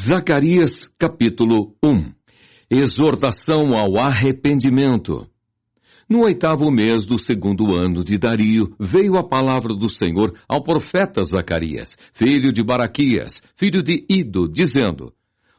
Zacarias, capítulo 1. Exortação ao arrependimento. No 8º mês do 2º ano de Dario, veio a palavra do Senhor ao profeta Zacarias, filho de Baraquias, filho de Ido, dizendo: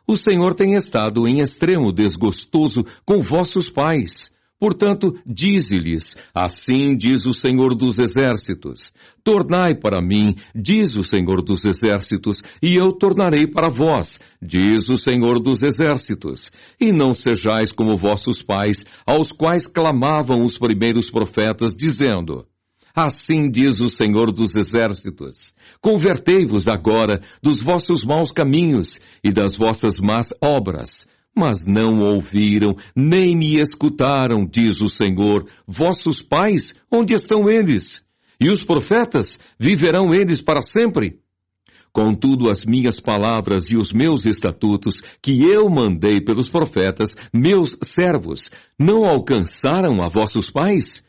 O Senhor tem estado em extremo desgostoso com vossos pais. Portanto, dize-lhes, assim diz o Senhor dos Exércitos: Tornai para mim, diz o Senhor dos Exércitos, e eu tornarei para vós, diz o Senhor dos Exércitos. E não sejais como vossos pais, aos quais clamavam os primeiros profetas, dizendo: Assim diz o Senhor dos Exércitos: Convertei-vos agora dos vossos maus caminhos e das vossas más obras. Mas não ouviram, nem me escutaram, diz o Senhor. Vossos pais, onde estão eles? E os profetas, viverão eles para sempre? Contudo, as minhas palavras e os meus estatutos, que eu mandei pelos profetas, meus servos, não alcançaram a vossos pais?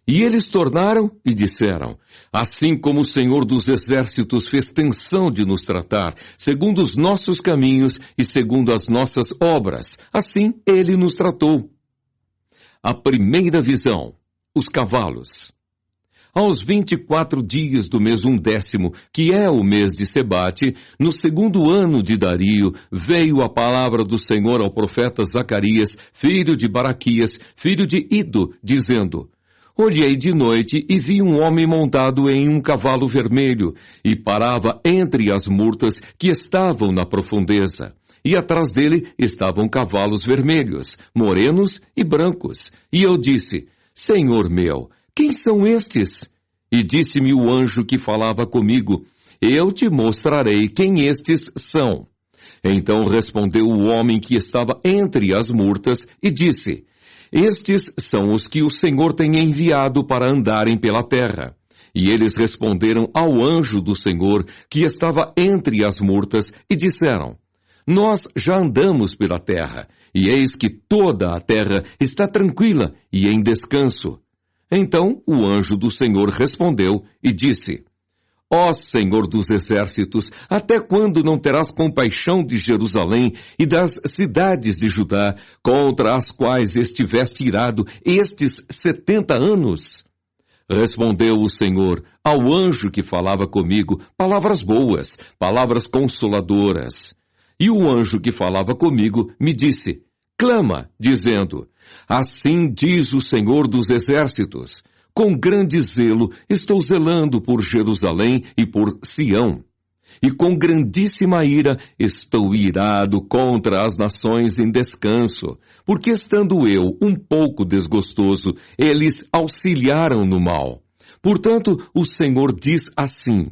E eles tornaram e disseram: Assim como o Senhor dos Exércitos fez tensão de nos tratar, segundo os nossos caminhos e segundo as nossas obras, assim ele nos tratou. A primeira visão: os cavalos. Aos 24 dias do mês 11º, que é o mês de Sebate, no 2º ano de Dario, veio a palavra do Senhor ao profeta Zacarias, filho de Baraquias, filho de Ido, dizendo: Olhei de noite e vi um homem montado em um cavalo vermelho, e parava entre as murtas que estavam na profundeza. E atrás dele estavam cavalos vermelhos, morenos e brancos. E eu disse: Senhor meu, quem são estes? E disse-me o anjo que falava comigo: Eu te mostrarei quem estes são. Então respondeu o homem que estava entre as murtas e disse: Estes são os que o Senhor tem enviado para andarem pela terra. E eles responderam ao anjo do Senhor, que estava entre as murtas, e disseram: Nós já andamos pela terra, e eis que toda a terra está tranquila e em descanso. Então o anjo do Senhor respondeu e disse: Ó Senhor dos Exércitos, até quando não terás compaixão de Jerusalém e das cidades de Judá, contra as quais estiveste irado estes 70 anos? Respondeu o Senhor ao anjo que falava comigo palavras boas, palavras consoladoras. E o anjo que falava comigo me disse: Clama, dizendo: Assim diz o Senhor dos Exércitos: Com grande zelo estou zelando por Jerusalém e por Sião. E com grandíssima ira estou irado contra as nações em descanso, porque estando eu um pouco desgostoso, eles auxiliaram no mal. Portanto, o Senhor diz assim: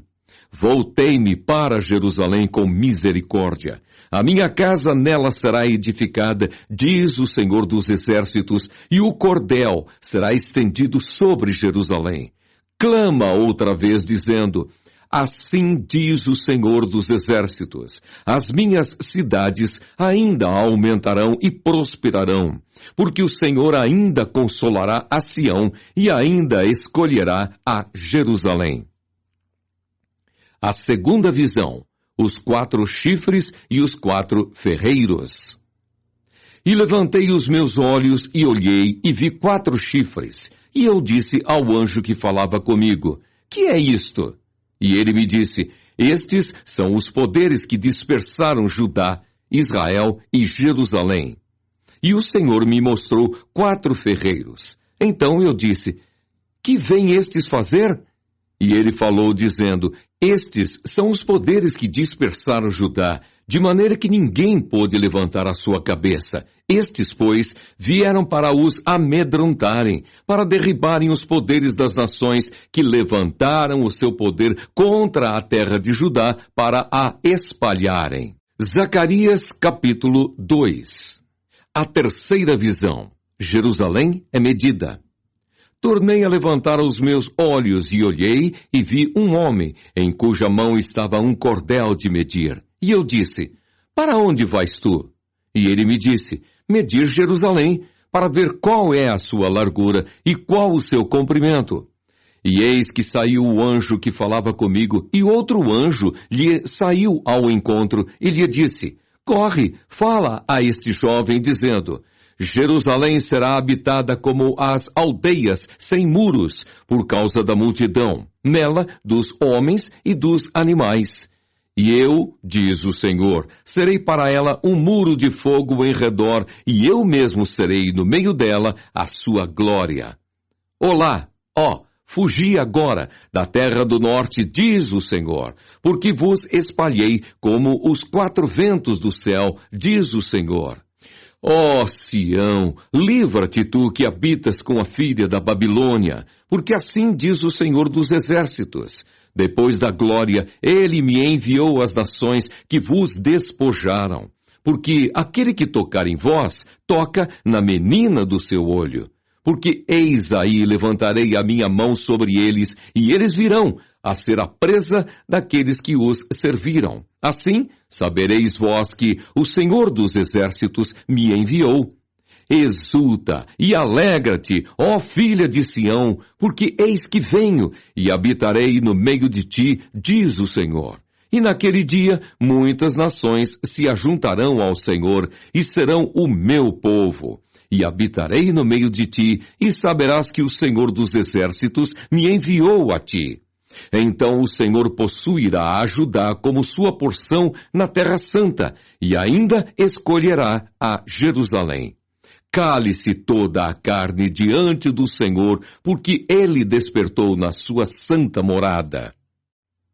Voltei-me para Jerusalém com misericórdia. A minha casa nela será edificada, diz o Senhor dos Exércitos, e o cordel será estendido sobre Jerusalém. Clama outra vez, dizendo: Assim diz o Senhor dos Exércitos: As minhas cidades ainda aumentarão e prosperarão, porque o Senhor ainda consolará a Sião e ainda escolherá a Jerusalém. A segunda visão: os 4 chifres e os 4 ferreiros. E levantei os meus olhos e olhei e vi 4 chifres. E eu disse ao anjo que falava comigo: Que é isto? E ele me disse: Estes são os poderes que dispersaram Judá, Israel e Jerusalém. E o Senhor me mostrou 4 ferreiros. Então eu disse: Que vêm estes fazer? E ele falou dizendo: Estes são os poderes que dispersaram Judá, de maneira que ninguém pôde levantar a sua cabeça. Estes, pois, vieram para os amedrontarem, para derribarem os poderes das nações que levantaram o seu poder contra a terra de Judá para a espalharem. Zacarias, capítulo 2. A terceira visão: Jerusalém é medida. Tornei a levantar os meus olhos e olhei e vi um homem, em cuja mão estava um cordel de medir. E eu disse: Para onde vais tu? E ele me disse: Medir Jerusalém, para ver qual é a sua largura e qual o seu comprimento. E eis que saiu o anjo que falava comigo, e outro anjo lhe saiu ao encontro e lhe disse: Corre, fala a este jovem, dizendo: Jerusalém será habitada como as aldeias sem muros, por causa da multidão, nela dos homens e dos animais. E eu, diz o Senhor, serei para ela um muro de fogo em redor, e eu mesmo serei no meio dela a sua glória. Olá, ó, fugi agora da terra do norte, diz o Senhor, porque vos espalhei como os quatro ventos do céu, diz o Senhor. Ó Sião, livra-te tu que habitas com a filha da Babilônia, porque assim diz o Senhor dos exércitos. Depois da glória, ele me enviou às nações que vos despojaram, porque aquele que tocar em vós, toca na menina do seu olho. Porque eis aí levantarei a minha mão sobre eles, e eles virão a ser a presa daqueles que os serviram. Assim, sabereis vós que o Senhor dos exércitos me enviou. Exulta e alegra-te, ó filha de Sião, porque eis que venho e habitarei no meio de ti, diz o Senhor. E naquele dia muitas nações se ajuntarão ao Senhor e serão o meu povo. E habitarei no meio de ti, e saberás que o Senhor dos exércitos me enviou a ti. Então o Senhor possuirá a Judá como sua porção na terra santa, e ainda escolherá a Jerusalém. Cale-se toda a carne diante do Senhor, porque ele despertou na sua santa morada.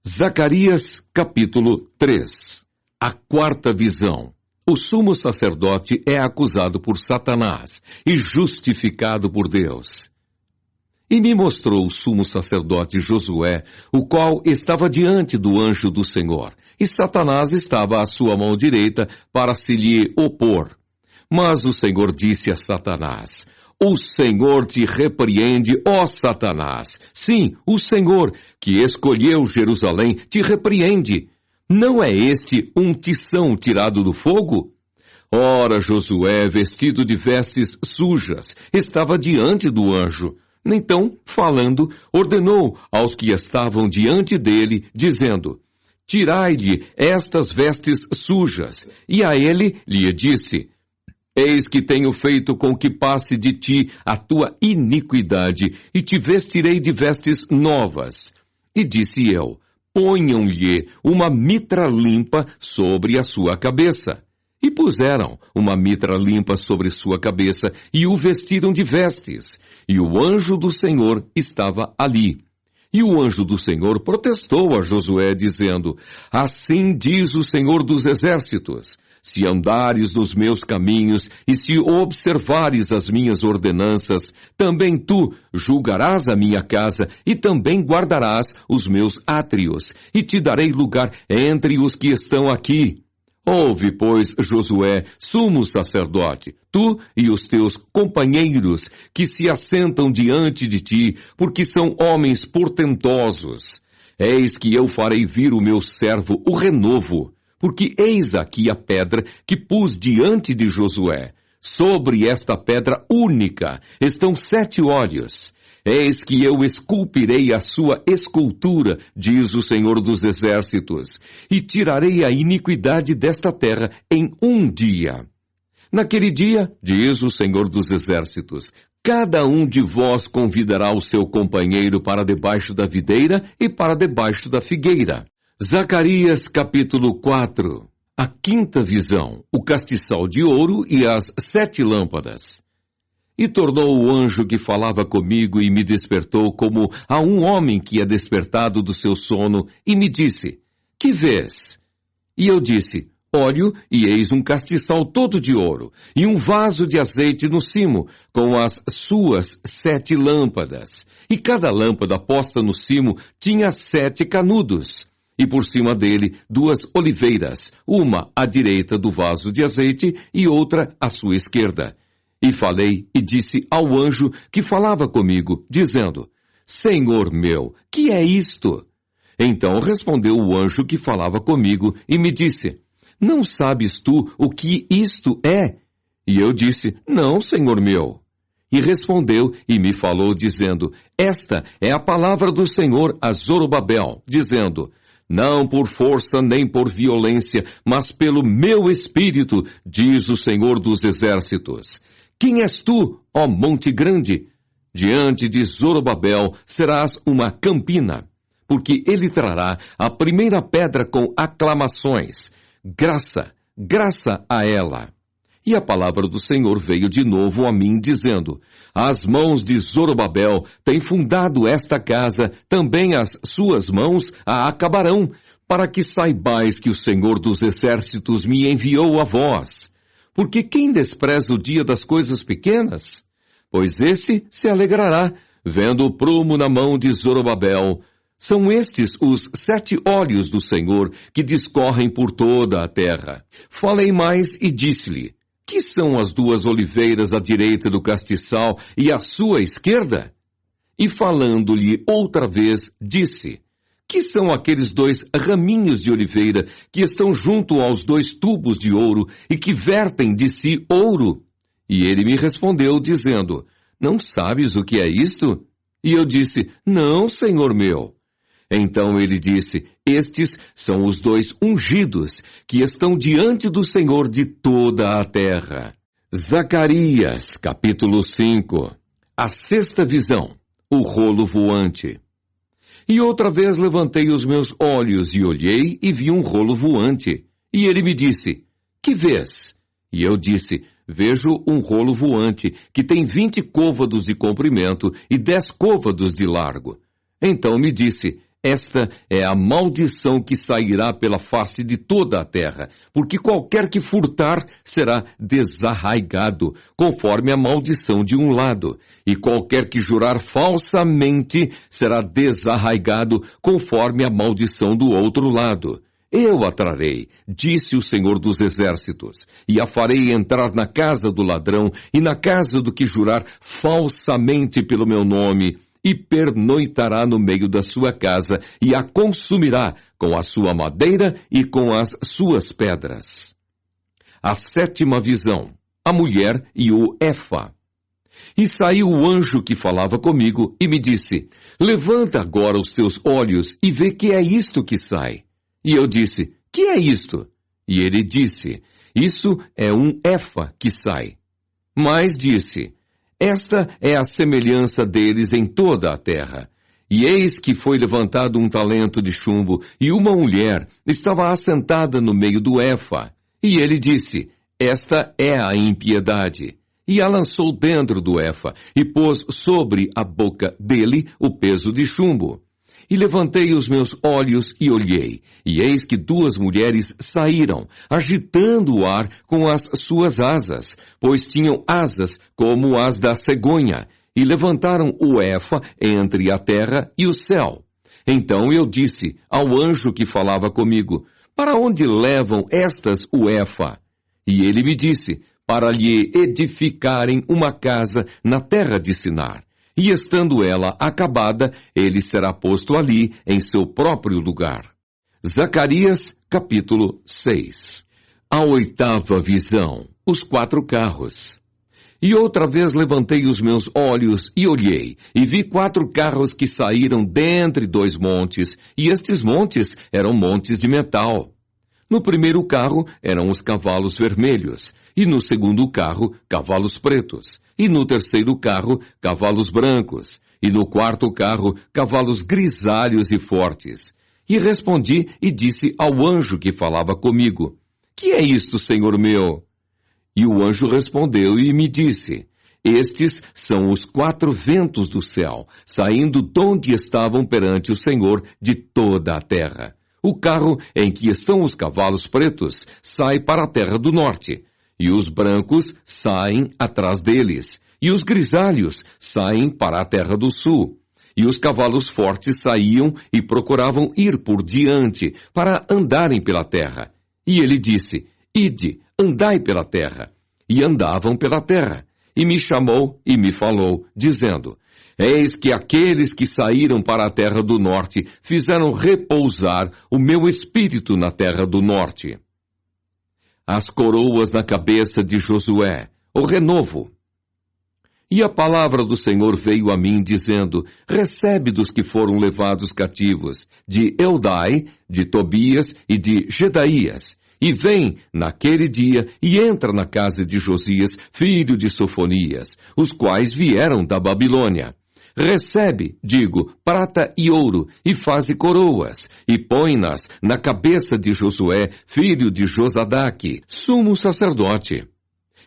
Zacarias, capítulo 3. A quarta visão. O sumo sacerdote é acusado por Satanás e justificado por Deus. E me mostrou o sumo sacerdote Josué, o qual estava diante do anjo do Senhor, e Satanás estava à sua mão direita para se lhe opor. Mas o Senhor disse a Satanás: O Senhor te repreende, ó Satanás. Sim, o Senhor, que escolheu Jerusalém, te repreende. Não é este um tição tirado do fogo? Ora, Josué, vestido de vestes sujas, estava diante do anjo. Então, falando, ordenou aos que estavam diante dele, dizendo: Tirai-lhe estas vestes sujas. E a ele lhe disse: Eis que tenho feito com que passe de ti a tua iniquidade, e te vestirei de vestes novas. E disse eu: Ponham-lhe uma mitra limpa sobre a sua cabeça. E puseram uma mitra limpa sobre sua cabeça, e o vestiram de vestes. E o anjo do Senhor estava ali. E o anjo do Senhor protestou a Josué, dizendo: Assim diz o Senhor dos exércitos: Se andares nos meus caminhos e se observares as minhas ordenanças, também tu julgarás a minha casa e também guardarás os meus átrios, e te darei lugar entre os que estão aqui. Ouve, pois, Josué, sumo sacerdote, tu e os teus companheiros que se assentam diante de ti, porque são homens portentosos. Eis que eu farei vir o meu servo, o renovo. Porque eis aqui a pedra que pus diante de Josué. Sobre esta pedra única estão 7 olhos. Eis que eu esculpirei a sua escultura, diz o Senhor dos exércitos, e tirarei a iniquidade desta terra em um dia. Naquele dia, diz o Senhor dos exércitos, cada um de vós convidará o seu companheiro para debaixo da videira e para debaixo da figueira. Zacarias capítulo 4. A quinta visão, o castiçal de ouro e as 7 lâmpadas. E tornou o anjo que falava comigo e me despertou como a um homem que é despertado do seu sono, e me disse: Que vês? E eu disse: Olho, e eis um castiçal todo de ouro, e um vaso de azeite no cimo, com as suas 7 lâmpadas. E cada lâmpada posta no cimo tinha 7 canudos. E por cima dele 2 oliveiras, uma à direita do vaso de azeite e outra à sua esquerda. E falei e disse ao anjo que falava comigo, dizendo: Senhor meu, que é isto? Então respondeu o anjo que falava comigo e me disse: Não sabes tu o que isto é? E eu disse: Não, Senhor meu. E respondeu e me falou, dizendo: Esta é a palavra do Senhor a Zorobabel, dizendo: não por força nem por violência, mas pelo meu espírito, diz o Senhor dos Exércitos. Quem és tu, ó monte grande? Diante de Zorobabel serás uma campina, porque ele trará a primeira pedra com aclamações. Graça, graça a ela. E a palavra do Senhor veio de novo a mim, dizendo: as mãos de Zorobabel têm fundado esta casa, também as suas mãos a acabarão, para que saibais que o Senhor dos Exércitos me enviou a vós. Porque quem despreza o dia das coisas pequenas? Pois esse se alegrará, vendo o prumo na mão de Zorobabel. São estes os 7 olhos do Senhor que discorrem por toda a terra. Falei mais e disse-lhe: que são as 2 oliveiras à direita do castiçal e à sua esquerda? E falando-lhe outra vez, disse: que são aqueles 2 raminhos de oliveira que estão junto aos 2 tubos de ouro e que vertem de si ouro? E ele me respondeu, dizendo: não sabes o que é isto? E eu disse: não, senhor meu. Então ele disse: estes são os 2 ungidos, que estão diante do Senhor de toda a terra. Zacarias, capítulo 5. A 6ª visão, o rolo voante. E outra vez levantei os meus olhos e olhei e vi um rolo voante. E ele me disse: que vês? E eu disse: vejo um rolo voante, que tem 20 côvados de comprimento e 10 côvados de largo. Então me disse: esta é a maldição que sairá pela face de toda a terra, porque qualquer que furtar será desarraigado, conforme a maldição de um lado, e qualquer que jurar falsamente será desarraigado, conforme a maldição do outro lado. Eu a trarei, disse o Senhor dos Exércitos, e a farei entrar na casa do ladrão e na casa do que jurar falsamente pelo meu nome, e pernoitará no meio da sua casa, e a consumirá com a sua madeira e com as suas pedras. A 7ª visão, a mulher e o Efa. E saiu o anjo que falava comigo, e me disse: levanta agora os teus olhos, e vê que é isto que sai. E eu disse: que é isto? E ele disse: isso é um Efa que sai. Mas disse: esta é a semelhança deles em toda a terra. E eis que foi levantado um talento de chumbo, e uma mulher estava assentada no meio do Efa. E ele disse: esta é a impiedade. E a lançou dentro do Efa, e pôs sobre a boca dele o peso de chumbo. E levantei os meus olhos e olhei, e eis que 2 mulheres saíram, agitando o ar com as suas asas, pois tinham asas como as da cegonha, e levantaram o Efa entre a terra e o céu. Então eu disse ao anjo que falava comigo: para onde levam estas o Efa? E ele me disse: para lhe edificarem uma casa na terra de Sinar. E estando ela acabada, ele será posto ali em seu próprio lugar. Zacarias, capítulo 6. A 8ª visão, os 4 carros. E outra vez levantei os meus olhos e olhei, e vi 4 carros que saíram dentre 2 montes, e estes montes eram montes de metal. No primeiro carro eram os cavalos vermelhos, e no segundo carro, cavalos pretos, e no terceiro carro, cavalos brancos, e no quarto carro, cavalos grisalhos e fortes. E respondi e disse ao anjo que falava comigo: que é isto, senhor meu? E o anjo respondeu e me disse: estes são os 4 ventos do céu, saindo donde estavam perante o Senhor de toda a terra. O carro em que estão os cavalos pretos sai para a terra do norte, e os brancos saem atrás deles, e os grisalhos saem para a terra do sul. E os cavalos fortes saíam e procuravam ir por diante, para andarem pela terra. E ele disse: ide, andai pela terra. E andavam pela terra. E me chamou e me falou, dizendo: eis que aqueles que saíram para a terra do norte fizeram repousar o meu espírito na terra do norte. As coroas na cabeça de Josué, o renovo. E a palavra do Senhor veio a mim, dizendo, recebe dos que foram levados cativos, de Eldai, de Tobias e de Gedaías, e vem naquele dia e entra na casa de Josias, filho de Sofonias, os quais vieram da Babilônia. Recebe, digo, prata e ouro, e faze coroas, e põe-nas na cabeça de Josué, filho de Josadaque, sumo sacerdote.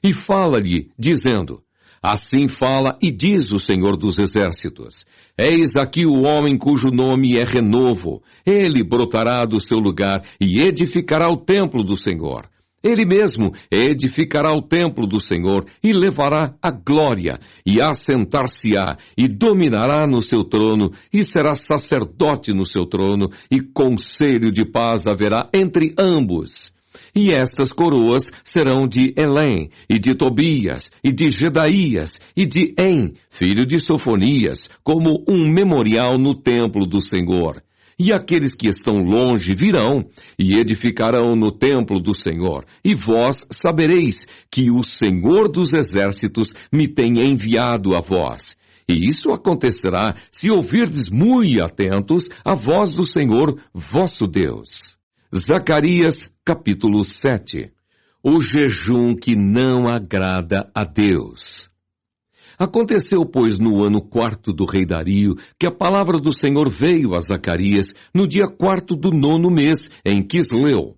E fala-lhe, dizendo, assim fala e diz o Senhor dos Exércitos, eis aqui o homem cujo nome é Renovo, ele brotará do seu lugar e edificará o templo do Senhor. Ele mesmo edificará o templo do Senhor e levará a glória, e assentar-se-á, e dominará no seu trono, e será sacerdote no seu trono, e conselho de paz haverá entre ambos. E estas coroas serão de Elém, e de Tobias, e de Gedaías, e de En, filho de Sofonias, como um memorial no templo do Senhor. E aqueles que estão longe virão, e edificarão no templo do Senhor. E vós sabereis que o Senhor dos Exércitos me tem enviado a vós. E isso acontecerá se ouvirdes muito atentos a voz do Senhor, vosso Deus. Zacarias, capítulo 7. O jejum que não agrada a Deus. Aconteceu, pois, no ano 4º do rei Dario, que a palavra do Senhor veio a Zacarias no dia 4º do 9º mês, em Quisleu.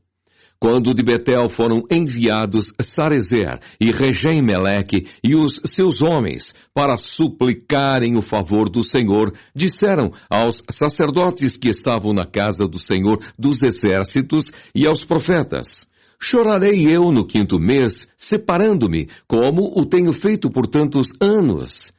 Quando de Betel foram enviados Sarezer e Regem-Meleque e os seus homens para suplicarem o favor do Senhor, disseram aos sacerdotes que estavam na casa do Senhor dos Exércitos e aos profetas, chorarei eu no 5º mês, separando-me, como o tenho feito por tantos anos.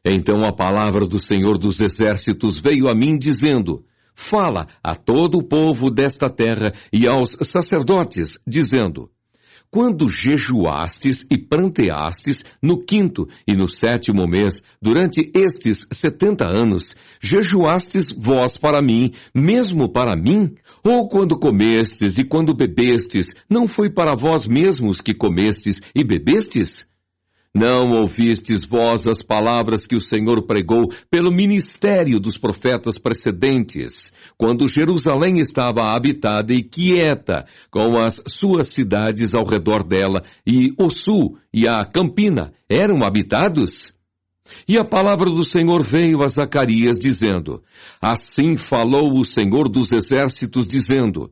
Então a palavra do Senhor dos Exércitos veio a mim, dizendo, fala a todo o povo desta terra e aos sacerdotes, dizendo, quando jejuastes e pranteastes no 5º e no 7º mês, durante estes 70 anos, jejuastes vós para mim, mesmo para mim? Ou quando comestes e quando bebestes, não foi para vós mesmos que comestes e bebestes? Não ouvistes vós as palavras que o Senhor pregou pelo ministério dos profetas precedentes, quando Jerusalém estava habitada e quieta, com as suas cidades ao redor dela, e o sul e a campina eram habitados? E a palavra do Senhor veio a Zacarias, dizendo, assim falou o Senhor dos Exércitos, dizendo,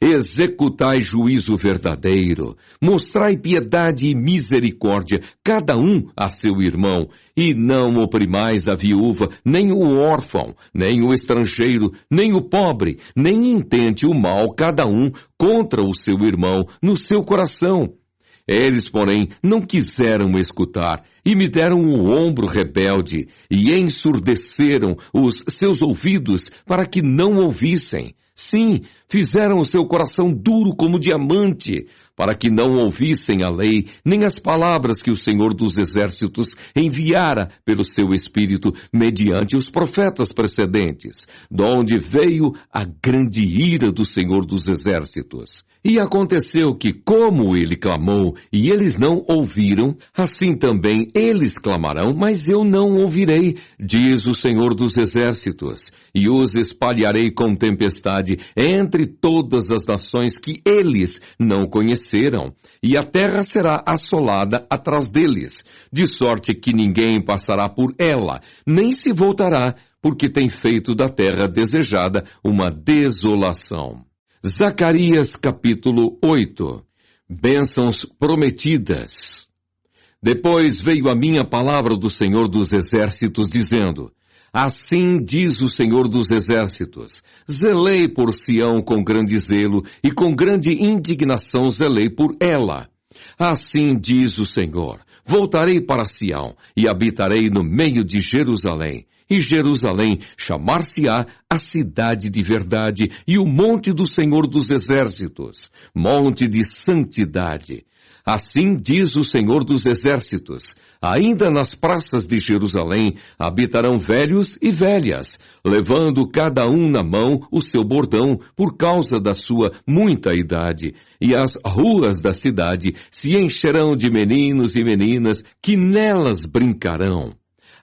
executai juízo verdadeiro, mostrai piedade e misericórdia, cada um a seu irmão, e não oprimais a viúva, nem o órfão, nem o estrangeiro, nem o pobre, nem intente o mal cada um contra o seu irmão no seu coração. Eles, porém, não quiseram escutar, e me deram o ombro rebelde, e ensurdeceram os seus ouvidos para que não ouvissem. Sim, fizeram o seu coração duro como diamante, para que não ouvissem a lei, nem as palavras que o Senhor dos Exércitos enviara pelo seu Espírito mediante os profetas precedentes, de onde veio a grande ira do Senhor dos Exércitos. E aconteceu que, como ele clamou, e eles não ouviram, assim também eles clamarão, mas eu não ouvirei, diz o Senhor dos Exércitos, e os espalharei com tempestade entre todas as nações que eles não conheceram, e a terra será assolada atrás deles, de sorte que ninguém passará por ela, nem se voltará, porque tem feito da terra desejada uma desolação. Zacarias capítulo 8. Bênçãos prometidas. Depois veio a mim a palavra do Senhor dos Exércitos, dizendo, assim diz o Senhor dos Exércitos, zelei por Sião com grande zelo, e com grande indignação zelei por ela. Assim diz o Senhor, voltarei para Sião, e habitarei no meio de Jerusalém, e Jerusalém chamar-se-á a cidade de verdade, e o monte do Senhor dos Exércitos, monte de santidade. Assim diz o Senhor dos Exércitos: ainda nas praças de Jerusalém habitarão velhos e velhas, levando cada um na mão o seu bordão por causa da sua muita idade. E as ruas da cidade se encherão de meninos e meninas que nelas brincarão.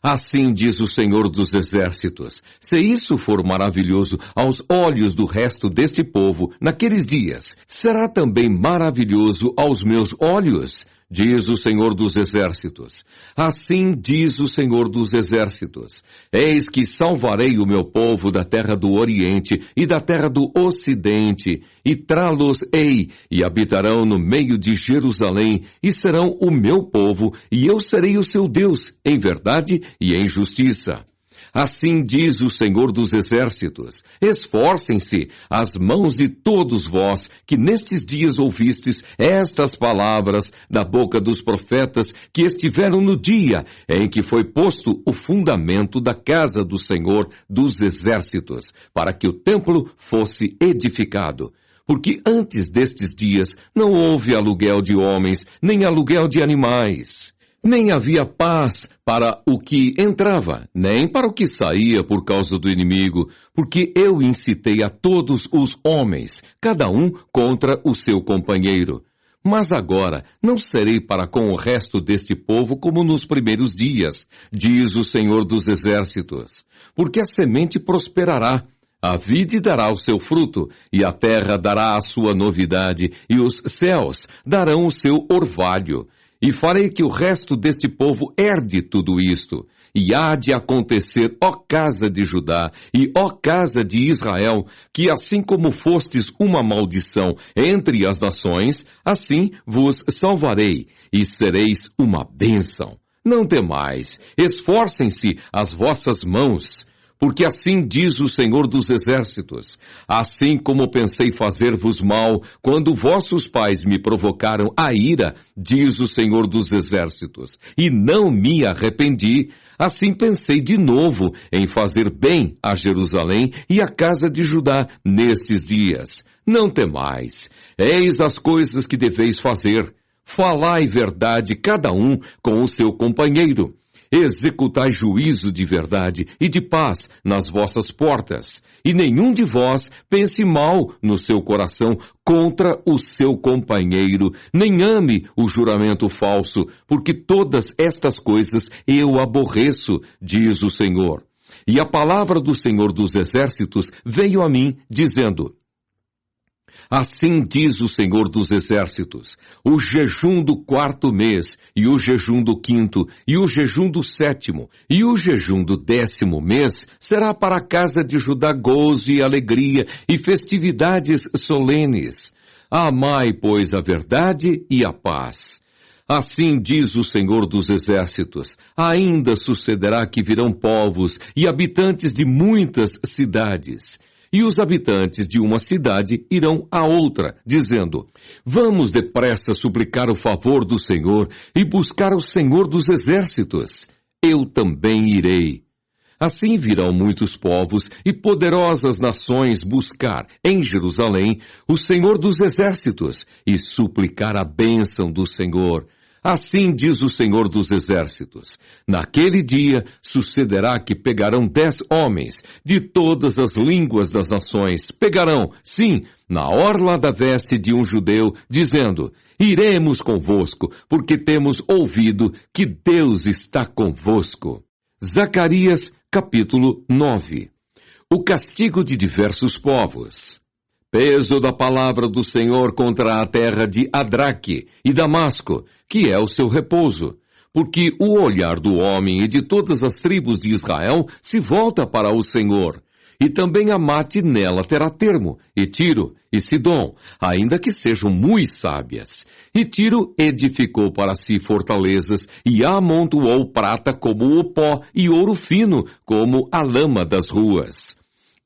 Assim diz o Senhor dos Exércitos: se isso for maravilhoso aos olhos do resto deste povo naqueles dias, será também maravilhoso aos meus olhos, diz o Senhor dos Exércitos. Assim diz o Senhor dos Exércitos: eis que salvarei o meu povo da terra do Oriente e da terra do Ocidente, e trá-los-ei, e habitarão no meio de Jerusalém, e serão o meu povo, e eu serei o seu Deus, em verdade e em justiça. Assim diz o Senhor dos Exércitos: esforcem-se as mãos de todos vós, que nestes dias ouvistes estas palavras da boca dos profetas que estiveram no dia em que foi posto o fundamento da casa do Senhor dos Exércitos, para que o templo fosse edificado. Porque antes destes dias não houve aluguel de homens, nem aluguel de animais. Nem havia paz para o que entrava, nem para o que saía por causa do inimigo, porque eu incitei a todos os homens, cada um contra o seu companheiro. Mas agora não serei para com o resto deste povo como nos primeiros dias, diz o Senhor dos Exércitos, porque a semente prosperará, a vide dará o seu fruto, e a terra dará a sua novidade, e os céus darão o seu orvalho. E farei que o resto deste povo herde tudo isto. E há de acontecer, ó casa de Judá e ó casa de Israel, que assim como fostes uma maldição entre as nações, assim vos salvarei, e sereis uma bênção. Não temais, esforcem-se as vossas mãos, porque assim diz o Senhor dos Exércitos: assim como pensei fazer-vos mal quando vossos pais me provocaram a ira, diz o Senhor dos Exércitos, e não me arrependi, assim pensei de novo em fazer bem a Jerusalém e à casa de Judá nestes dias. Não temais, eis as coisas que deveis fazer. Falai verdade cada um com o seu companheiro. Executai juízo de verdade e de paz nas vossas portas, e nenhum de vós pense mal no seu coração contra o seu companheiro, nem ame o juramento falso, porque todas estas coisas eu aborreço, diz o Senhor. E a palavra do Senhor dos Exércitos veio a mim, dizendo: assim diz o Senhor dos Exércitos: o jejum do 4º mês, e o jejum do 5º, e o jejum do 7º, e o jejum do 10º mês será para a casa de Judá gozo e alegria e festividades solenes. Amai, pois, a verdade e a paz. Assim diz o Senhor dos Exércitos: ainda sucederá que virão povos e habitantes de muitas cidades. E os habitantes de uma cidade irão a outra, dizendo: vamos depressa suplicar o favor do Senhor e buscar o Senhor dos Exércitos. Eu também irei. Assim virão muitos povos e poderosas nações buscar em Jerusalém o Senhor dos Exércitos e suplicar a bênção do Senhor. Assim diz o Senhor dos Exércitos: naquele dia sucederá que pegarão 10 homens de todas as línguas das nações, pegarão, sim, na orla da veste de um judeu, dizendo: iremos convosco, porque temos ouvido que Deus está convosco. Zacarias, capítulo 9. O castigo de diversos povos. Peso da palavra do Senhor contra a terra de Adraque e Damasco, que é o seu repouso, porque o olhar do homem e de todas as tribos de Israel se volta para o Senhor. E também Amate nela terá termo, e Tiro e Sidom, ainda que sejam muito sábias. E Tiro edificou para si fortalezas, e amontoou prata como o pó, e ouro fino como a lama das ruas.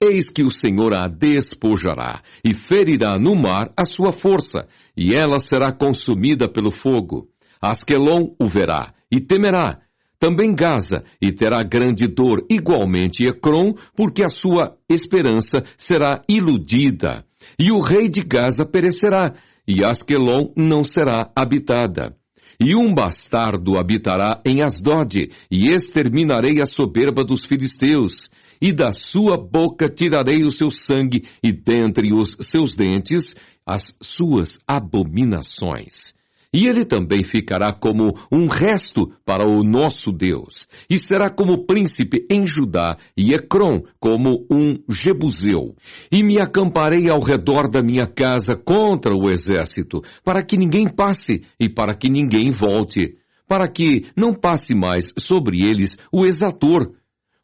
Eis que o Senhor a despojará, e ferirá no mar a sua força, e ela será consumida pelo fogo. Asquelon o verá, e temerá. Também Gaza, e terá grande dor, igualmente Ecrom, porque a sua esperança será iludida. E o rei de Gaza perecerá, e Asquelon não será habitada. E um bastardo habitará em Asdode, e exterminarei a soberba dos filisteus, e da sua boca tirarei o seu sangue, e dentre os seus dentes as suas abominações. E ele também ficará como um resto para o nosso Deus, e será como príncipe em Judá, e Ecrom como um jebuseu. E me acamparei ao redor da minha casa contra o exército, para que ninguém passe e para que ninguém volte, para que não passe mais sobre eles o exator,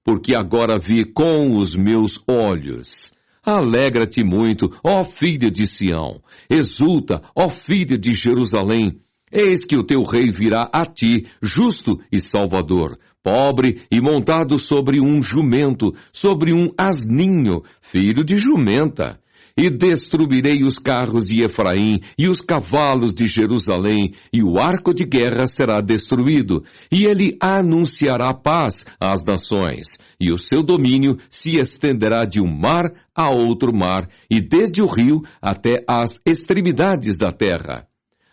porque agora vi com os meus olhos. Alegra-te muito, ó filha de Sião, exulta, ó filha de Jerusalém. Eis que o teu rei virá a ti, justo e salvador, pobre e montado sobre um jumento, sobre um asninho, filho de jumenta. E destruirei os carros de Efraim e os cavalos de Jerusalém, e o arco de guerra será destruído, e ele anunciará paz às nações, e o seu domínio se estenderá de um mar a outro mar, e desde o rio até as extremidades da terra.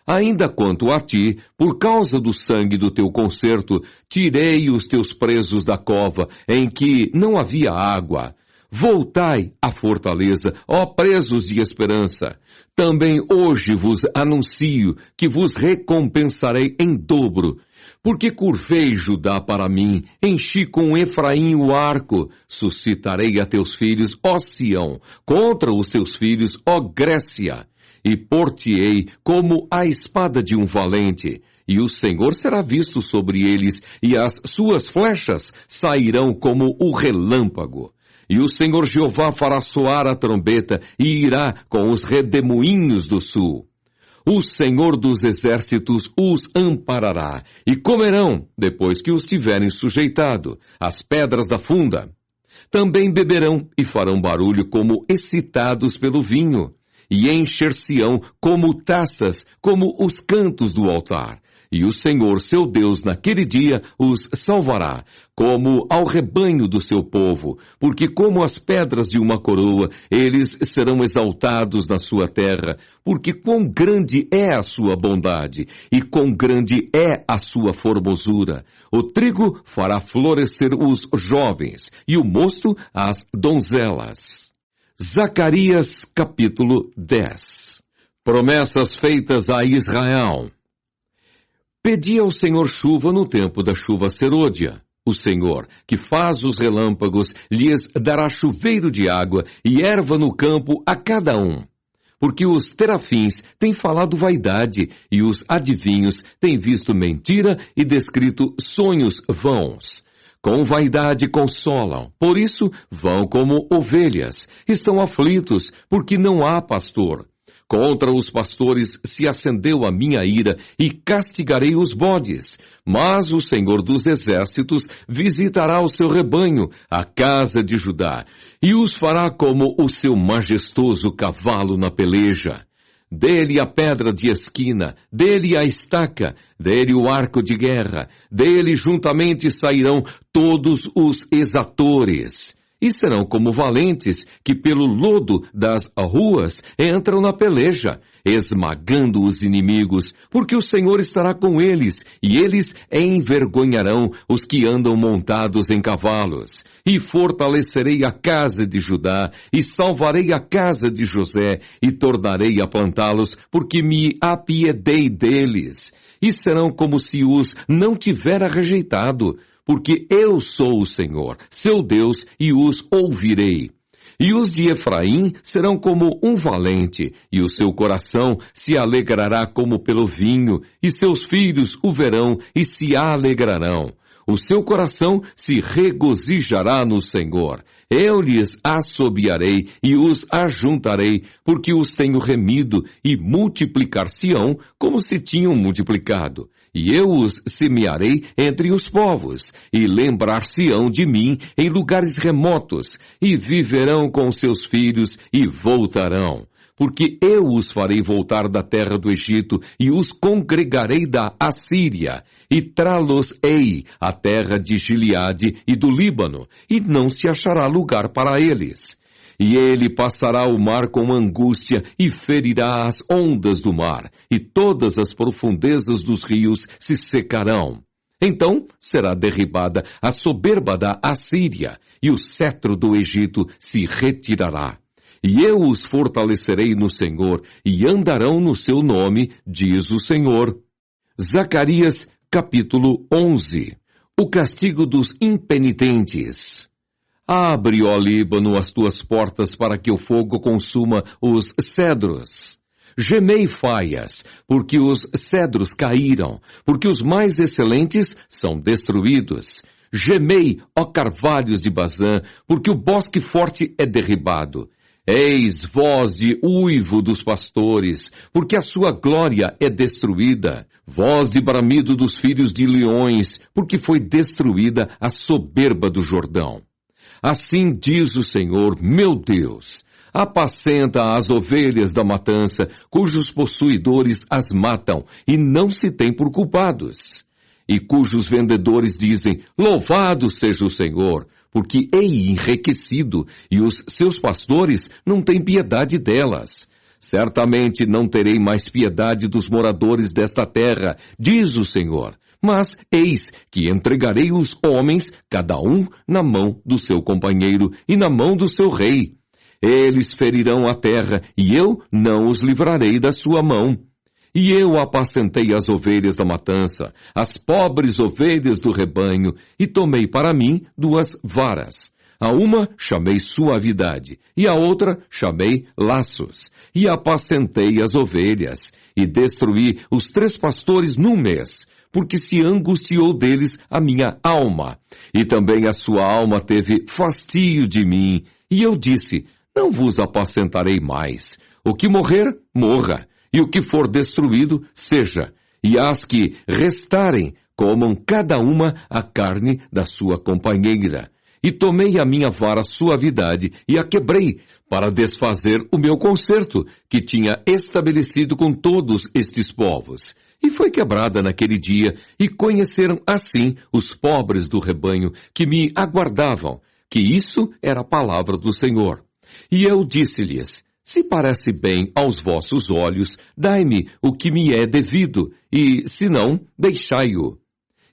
Ainda quanto a ti, por causa do sangue do teu concerto, tirei os teus presos da cova, em que não havia água. Voltai à fortaleza, ó presos de esperança. Também hoje vos anuncio que vos recompensarei em dobro. Porque curvei Judá para mim, enchi com Efraim o arco, suscitarei a teus filhos, ó Sião, contra os teus filhos, ó Grécia, e por-te-ei como a espada de um valente. E o Senhor será visto sobre eles, e as suas flechas sairão como o relâmpago. E o Senhor Jeová fará soar a trombeta, e irá com os redemoinhos do sul. O Senhor dos exércitos os amparará, e comerão, depois que os tiverem sujeitado, as pedras da funda. Também beberão, e farão barulho como excitados pelo vinho, e encher-se-ão como taças, como os cantos do altar. E o Senhor, seu Deus, naquele dia os salvará, como ao rebanho do seu povo, porque como as pedras de uma coroa, eles serão exaltados na sua terra, porque quão grande é a sua bondade, e quão grande é a sua formosura. O trigo fará florescer os jovens, e o mosto as donzelas. Zacarias, capítulo 10. Promessas feitas a Israel. Pedi ao Senhor chuva no tempo da chuva serôdia. O Senhor, que faz os relâmpagos, lhes dará chuveiro de água e erva no campo a cada um. Porque os terafins têm falado vaidade, e os adivinhos têm visto mentira e descrito sonhos vãos. Com vaidade consolam, por isso vão como ovelhas. Estão aflitos, porque não há pastor. Contra os pastores se acendeu a minha ira, e castigarei os bodes. Mas o Senhor dos exércitos visitará o seu rebanho, a casa de Judá, e os fará como o seu majestoso cavalo na peleja. Dele a pedra de esquina, dele a estaca, dele o arco de guerra, dele juntamente sairão todos os exatores. E serão como valentes que pelo lodo das ruas entram na peleja, esmagando os inimigos, porque o Senhor estará com eles, e eles envergonharão os que andam montados em cavalos. E fortalecerei a casa de Judá, e salvarei a casa de José, e tornarei a plantá-los, porque me apiedei deles. E serão como se os não tivera rejeitado, porque eu sou o Senhor, seu Deus, e os ouvirei. E os de Efraim serão como um valente, e o seu coração se alegrará como pelo vinho, e seus filhos o verão e se alegrarão. O seu coração se regozijará no Senhor. Eu lhes assobiarei e os ajuntarei, porque os tenho remido, e multiplicar-se-ão como se tinham multiplicado. E eu os semearei entre os povos, e lembrar-se-ão de mim em lugares remotos, e viverão com seus filhos, e voltarão. Porque eu os farei voltar da terra do Egito, e os congregarei da Assíria, e trá-los-ei à terra de Gileade e do Líbano, e não se achará lugar para eles. E ele passará o mar com angústia e ferirá as ondas do mar, e todas as profundezas dos rios se secarão. Então será derribada a soberba da Assíria, e o cetro do Egito se retirará. E eu os fortalecerei no Senhor, e andarão no seu nome, diz o Senhor. Zacarias, capítulo 11. O castigo dos impenitentes. Abre, ó Líbano, as tuas portas para que o fogo consuma os cedros. Gemei, faias, porque os cedros caíram, porque os mais excelentes são destruídos. Gemei, ó carvalhos de Bazã, porque o bosque forte é derribado. Eis voz de uivo dos pastores, porque a sua glória é destruída. Voz de bramido dos filhos de leões, porque foi destruída a soberba do Jordão. Assim diz o Senhor, meu Deus, apacenta as ovelhas da matança, cujos possuidores as matam, e não se têm por culpados. E cujos vendedores dizem, louvado seja o Senhor, porque é enriquecido, e os seus pastores não têm piedade delas. Certamente não terei mais piedade dos moradores desta terra, diz o Senhor. Mas eis que entregarei os homens, cada um na mão do seu companheiro e na mão do seu rei. Eles ferirão a terra, e eu não os livrarei da sua mão. E eu apacentei as ovelhas da matança, as pobres ovelhas do rebanho, e tomei para mim 2 varas. A uma chamei suavidade, e a outra chamei laços. E apacentei as ovelhas, e destruí os 3 pastores num mês, porque se angustiou deles a minha alma. E também a sua alma teve fastio de mim. E eu disse, não vos apacentarei mais. O que morrer, morra. E o que for destruído, seja. E as que restarem, comam cada uma a carne da sua companheira. E tomei a minha vara suavidade e a quebrei, para desfazer o meu concerto, que tinha estabelecido com todos estes povos. E foi quebrada naquele dia, e conheceram assim os pobres do rebanho, que me aguardavam, que isso era a palavra do Senhor. E eu disse-lhes, se parece bem aos vossos olhos, dai-me o que me é devido, e, se não, deixai-o.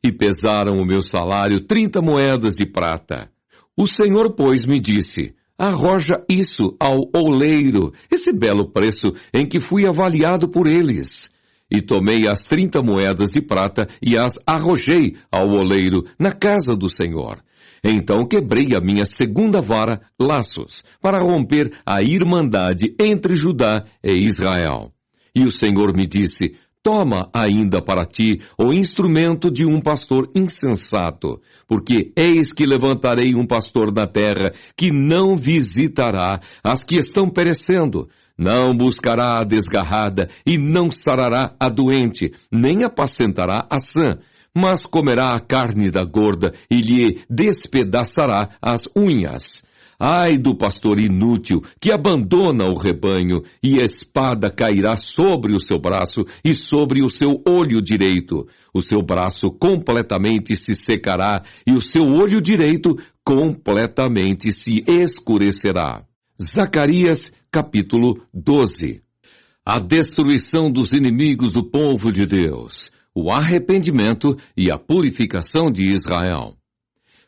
E pesaram o meu salário 30 moedas de prata. O Senhor, pois, me disse, arroja isso ao oleiro, esse belo preço em que fui avaliado por eles. E tomei as 30 moedas de prata e as arrojei ao oleiro na casa do Senhor. Então quebrei a minha segunda vara, laços, para romper a irmandade entre Judá e Israel. E o Senhor me disse, toma ainda para ti o instrumento de um pastor insensato, porque eis que levantarei um pastor na terra que não visitará as que estão perecendo, não buscará a desgarrada e não sarará a doente, nem apacentará a sã, mas comerá a carne da gorda e lhe despedaçará as unhas. Ai do pastor inútil, que abandona o rebanho, e a espada cairá sobre o seu braço e sobre o seu olho direito. O seu braço completamente se secará, e o seu olho direito completamente se escurecerá. Zacarias, capítulo 12. A destruição dos inimigos do povo de Deus, o arrependimento e a purificação de Israel.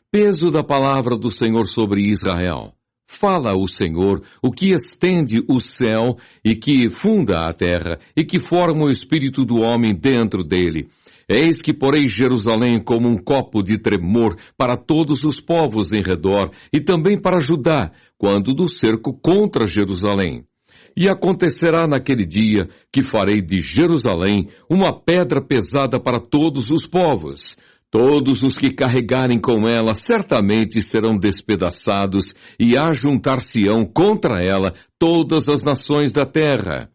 Peso da palavra do Senhor sobre Israel. Fala o Senhor, o que estende o céu e que funda a terra e que forma o espírito do homem dentro dele. Eis que porei Jerusalém como um copo de tremor para todos os povos em redor e também para Judá, quando do cerco contra Jerusalém. E acontecerá naquele dia que farei de Jerusalém uma pedra pesada para todos os povos. Todos os que carregarem com ela certamente serão despedaçados, e ajuntar-se-ão contra ela todas as nações da terra.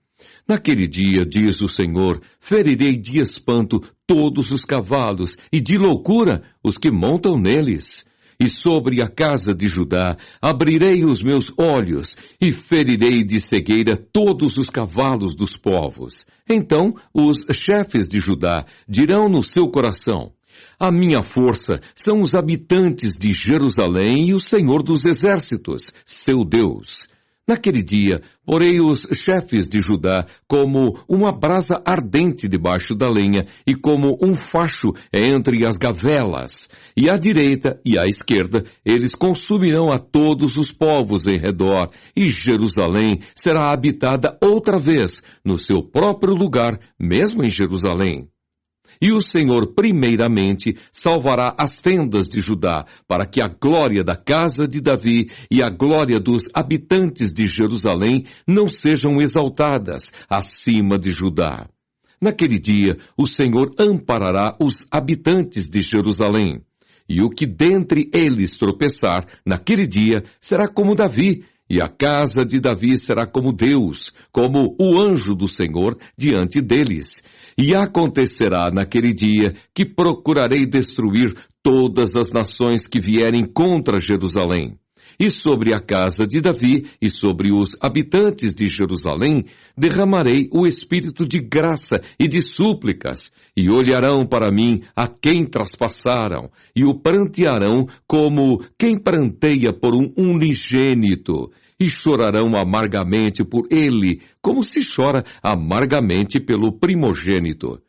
Naquele dia, diz o Senhor, ferirei de espanto todos os cavalos, e de loucura os que montam neles. E sobre a casa de Judá abrirei os meus olhos, e ferirei de cegueira todos os cavalos dos povos. Então os chefes de Judá dirão no seu coração, a minha força são os habitantes de Jerusalém e o Senhor dos exércitos, seu Deus. Naquele dia, porei os chefes de Judá como uma brasa ardente debaixo da lenha e como um facho entre as gavelas. E à direita e à esquerda, eles consumirão a todos os povos em redor, e Jerusalém será habitada outra vez, no seu próprio lugar, mesmo em Jerusalém. E o Senhor primeiramente salvará as tendas de Judá, para que a glória da casa de Davi e a glória dos habitantes de Jerusalém não sejam exaltadas acima de Judá. Naquele dia, o Senhor amparará os habitantes de Jerusalém. E o que dentre eles tropeçar, naquele dia, será como Davi, e a casa de Davi será como Deus, como o anjo do Senhor diante deles. E acontecerá naquele dia que procurarei destruir todas as nações que vierem contra Jerusalém. E sobre a casa de Davi e sobre os habitantes de Jerusalém derramarei o espírito de graça e de súplicas, e olharão para mim a quem traspassaram, e o prantearão como quem pranteia por um unigênito, e chorarão amargamente por ele, como se chora amargamente pelo primogênito.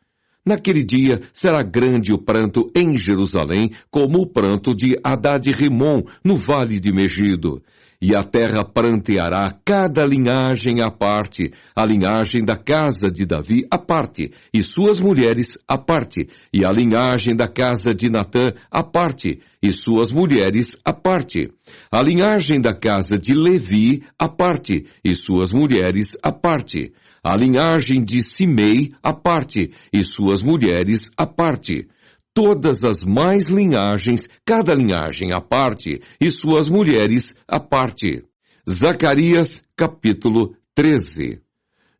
Naquele dia será grande o pranto em Jerusalém, como o pranto de Hadad-Rimom no vale de Megido. E a terra pranteará cada linhagem à parte, a linhagem da casa de Davi à parte, e suas mulheres à parte, e a linhagem da casa de Natã à parte, e suas mulheres à parte, a linhagem da casa de Levi à parte, e suas mulheres à parte, a linhagem de Simei à parte, e suas mulheres à parte, todas as mais linhagens, cada linhagem à parte, e suas mulheres à parte. Zacarias, capítulo 13.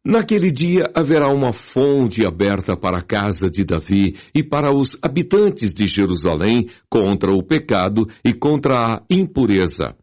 Naquele dia haverá uma fonte aberta para a casa de Davi e para os habitantes de Jerusalém contra o pecado e contra a impureza.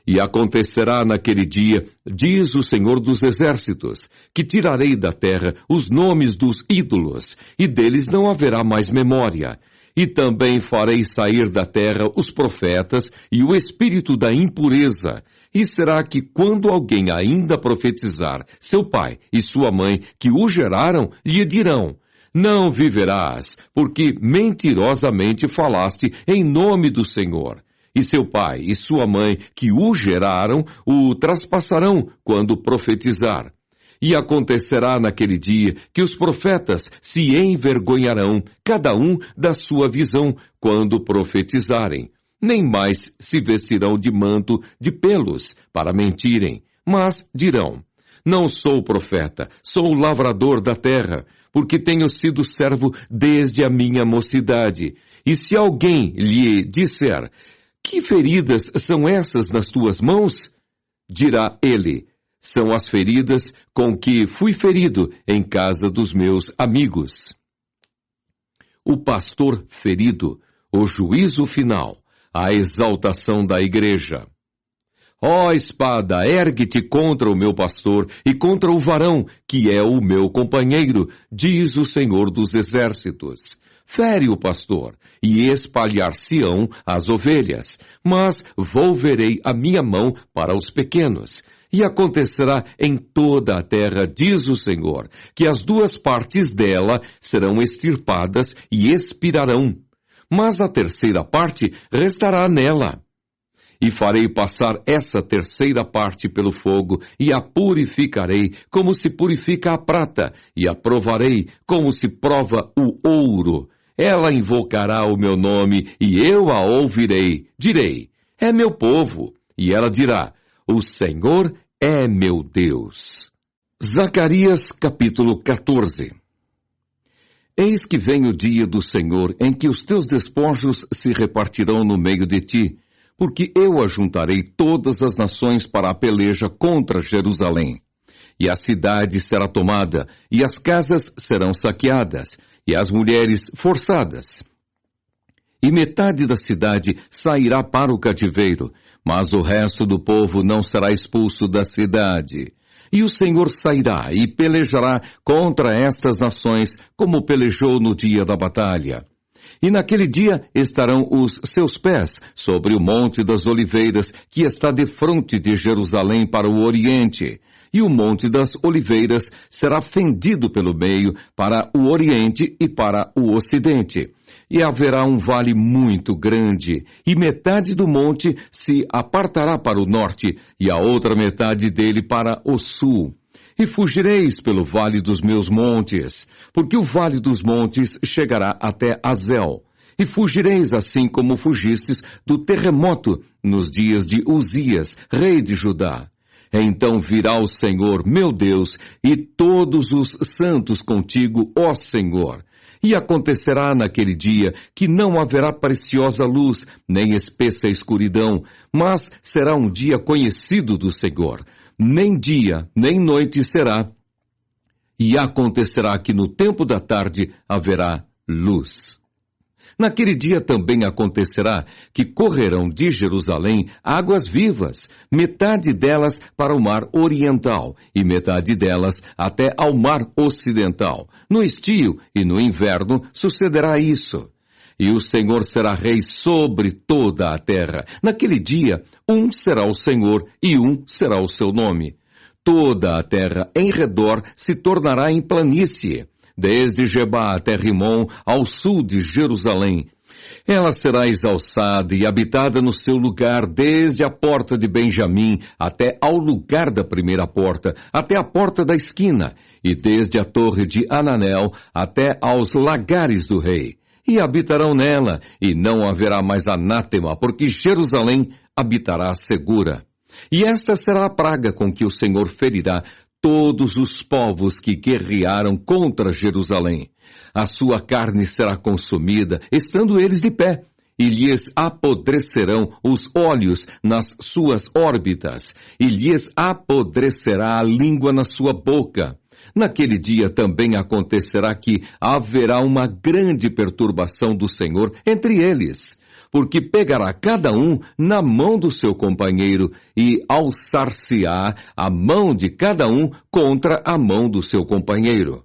E acontecerá naquele dia, diz o Senhor dos Exércitos, que tirarei da terra os nomes dos ídolos, e deles não haverá mais memória. E também farei sair da terra os profetas e o espírito da impureza. E será que quando alguém ainda profetizar, seu pai e sua mãe, que o geraram, lhe dirão: não viverás, porque mentirosamente falaste em nome do Senhor. E seu pai e sua mãe, que o geraram, o traspassarão quando profetizar. E acontecerá naquele dia que os profetas se envergonharão, cada um da sua visão, quando profetizarem. Nem mais se vestirão de manto de pelos, para mentirem, mas dirão: não sou profeta, sou lavrador da terra, porque tenho sido servo desde a minha mocidade. E se alguém lhe disser: que feridas são essas nas tuas mãos? Dirá ele: são as feridas com que fui ferido em casa dos meus amigos. O pastor ferido, o juízo final, a exaltação da igreja. Ó espada, ergue-te contra o meu pastor e contra o varão, que é o meu companheiro, diz o Senhor dos Exércitos. Fere o pastor, e espalhar-se-ão as ovelhas, mas volverei a minha mão para os pequenos. E acontecerá em toda a terra, diz o Senhor, que as duas partes dela serão extirpadas e expirarão, mas a terceira parte restará nela. E farei passar essa terceira parte pelo fogo, e a purificarei como se purifica a prata, e a provarei como se prova o ouro. Ela invocará o meu nome, e eu a ouvirei. Direi: é meu povo. E ela dirá: o Senhor é meu Deus. Zacarias, capítulo 14. Eis que vem o dia do Senhor, em que os teus despojos se repartirão no meio de ti, porque eu ajuntarei todas as nações para a peleja contra Jerusalém. E a cidade será tomada, e as casas serão saqueadas, e as mulheres forçadas. E metade da cidade sairá para o cativeiro, mas o resto do povo não será expulso da cidade. E o Senhor sairá e pelejará contra estas nações, como pelejou no dia da batalha. E naquele dia estarão os seus pés sobre o Monte das Oliveiras, que está defronte de Jerusalém para o oriente. E o Monte das Oliveiras será fendido pelo meio para o oriente e para o ocidente. E haverá um vale muito grande, e metade do monte se apartará para o norte, e a outra metade dele para o sul. E fugireis pelo vale dos meus montes, porque o vale dos montes chegará até Azel. E fugireis assim como fugistes do terremoto nos dias de Uzias, rei de Judá. Então virá o Senhor, meu Deus, e todos os santos contigo, ó Senhor. E acontecerá naquele dia que não haverá preciosa luz, nem espessa escuridão, mas será um dia conhecido do Senhor. Nem dia, nem noite será. E acontecerá que no tempo da tarde haverá luz. Naquele dia também acontecerá que correrão de Jerusalém águas vivas, metade delas para o mar oriental, e metade delas até ao mar ocidental. No estio e no inverno sucederá isso. E o Senhor será rei sobre toda a terra. Naquele dia, um será o Senhor e um será o seu nome. Toda a terra em redor se tornará em planície, desde Gebá até Rimon, ao sul de Jerusalém. Ela será exalçada e habitada no seu lugar, desde a porta de Benjamim até ao lugar da primeira porta, até a porta da esquina, e desde a torre de Ananel até aos lagares do rei. E habitarão nela, e não haverá mais anátema, porque Jerusalém habitará segura. E esta será a praga com que o Senhor ferirá todos os povos que guerrearam contra Jerusalém. A sua carne será consumida, estando eles de pé, e lhes apodrecerão os olhos nas suas órbitas, e lhes apodrecerá a língua na sua boca. Naquele dia também acontecerá que haverá uma grande perturbação do Senhor entre eles, porque pegará cada um na mão do seu companheiro e alçar-se-á a mão de cada um contra a mão do seu companheiro.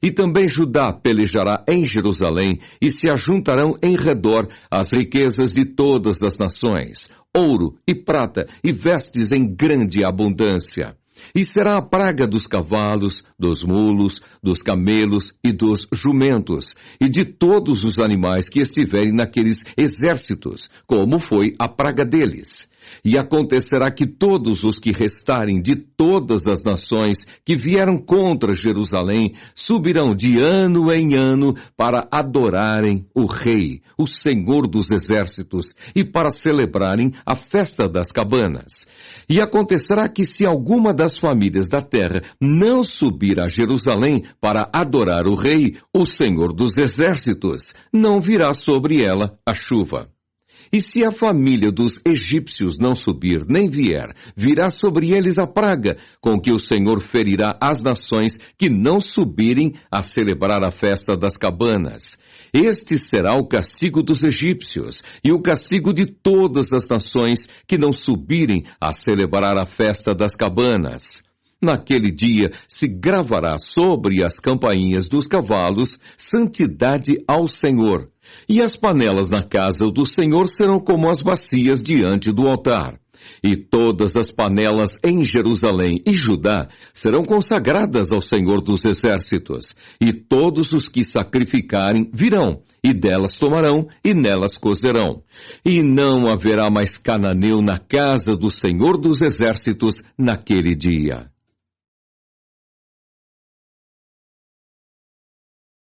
E também Judá pelejará em Jerusalém, e se ajuntarão em redor as riquezas de todas as nações, ouro e prata e vestes em grande abundância. E será a praga dos cavalos, dos mulos, dos camelos e dos jumentos, e de todos os animais que estiverem naqueles exércitos, como foi a praga deles. E acontecerá que todos os que restarem de todas as nações que vieram contra Jerusalém subirão de ano em ano para adorarem o Rei, o Senhor dos Exércitos, e para celebrarem a festa das cabanas. E acontecerá que se alguma das famílias da terra não subir a Jerusalém para adorar o Rei, o Senhor dos Exércitos, não virá sobre ela a chuva. E se a família dos egípcios não subir, nem vier, virá sobre eles a praga, com que o Senhor ferirá as nações que não subirem a celebrar a festa das cabanas. Este será o castigo dos egípcios, e o castigo de todas as nações que não subirem a celebrar a festa das cabanas. Naquele dia se gravará sobre as campainhas dos cavalos santidade ao Senhor. E as panelas na casa do Senhor serão como as bacias diante do altar. E todas as panelas em Jerusalém e Judá serão consagradas ao Senhor dos Exércitos. E todos os que sacrificarem virão, e delas tomarão, e nelas cozerão. E não haverá mais cananeu na casa do Senhor dos Exércitos naquele dia.